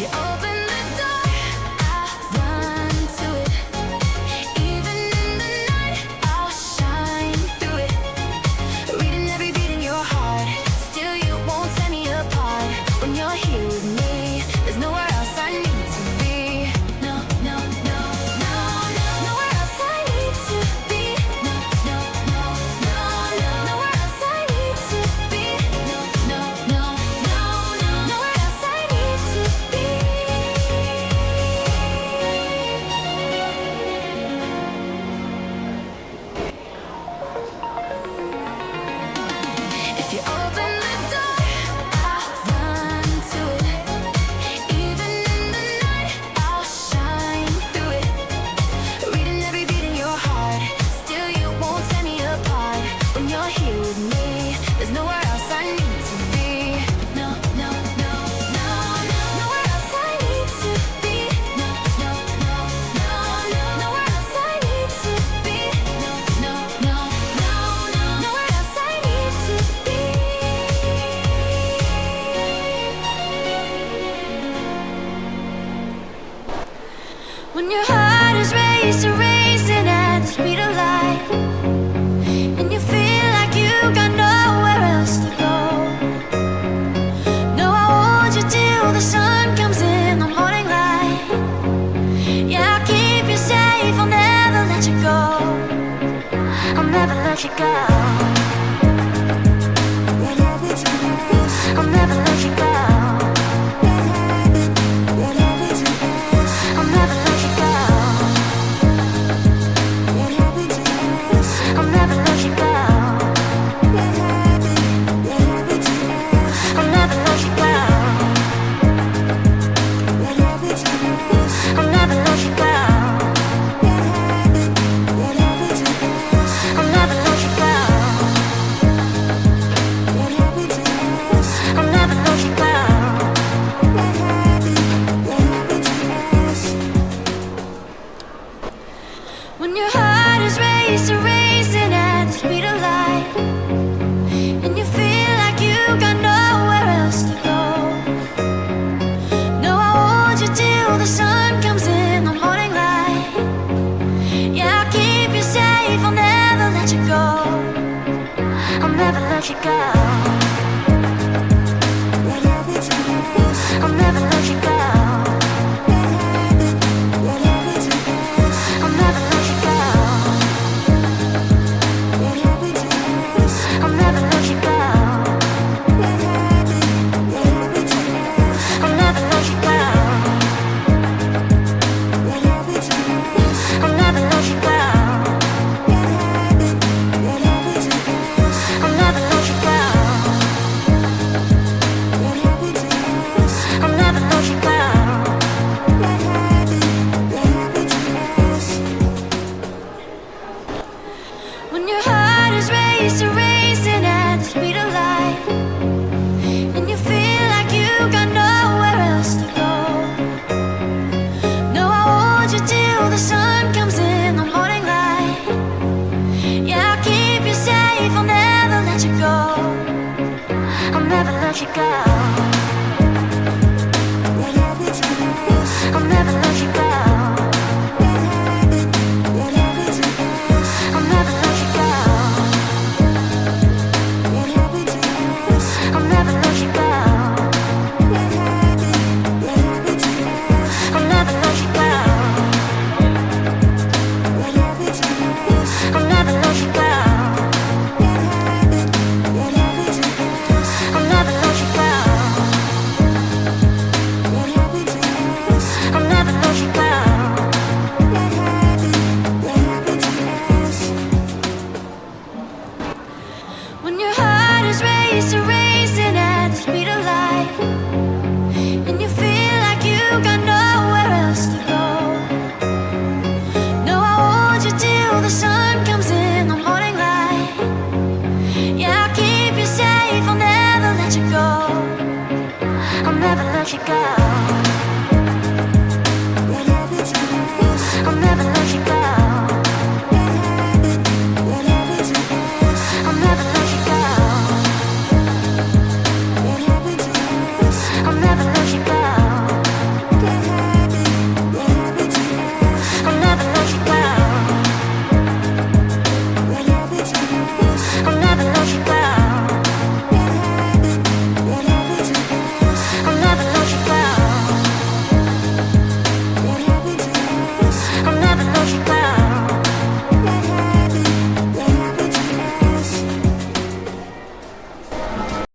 you open the door, I'll run to it. Even in the night, I'll shine through it. Reading every beat in your heart, still you won't tear me apart. When you're here with me, there's nowhere else I need to be. No, no, no, no, no. Nowhere else I need to be. No, no, no, no, no. Nowhere else I need to be. No, no, no, no, no. Nowhere else I need to be. If you open the door, I'll run to it. Even in the night, I'll shine through it. Reading every beat in your heart, still you won't tear me apart. When you're here with me, there's nowhere else I need to be. No, no, no, no, no. Nowhere else I need to be. No, no, no, no, no. Nowhere else I need to be. No, no, no, no, no. Nowhere else I need to be. When your heart is racing at the speed of light, and you feel like you got nowhere else to go. No, I'll hold you till the sun comes in the morning light. Yeah, I'll keep you safe, I'll never let you go. I'll never let you go. I'll never let you go. I'll never let you go. I'll never let you go. I'll never let you go. I'll never let you go. I'll never let you go. I'll never let you go. When your heart is racing at the speed of light, and you feel like you got nowhere else to go. No, I'll hold you till the sun comes in the morning light. Yeah, I'll keep you safe, I'll never let you go. I'll never let you go. I'll never let you go. I'll never let you go. I'll never let you go. I'll never let you go. I'll never let you go. I'll never let you go. I'll never let you go. When your heart is racing at the speed of light, and you feel like you got nowhere else to go. No, I'll hold you till the sun comes in the morning light. Yeah, I'll keep you safe, I'll never let you go. I'll never let you go. I'll never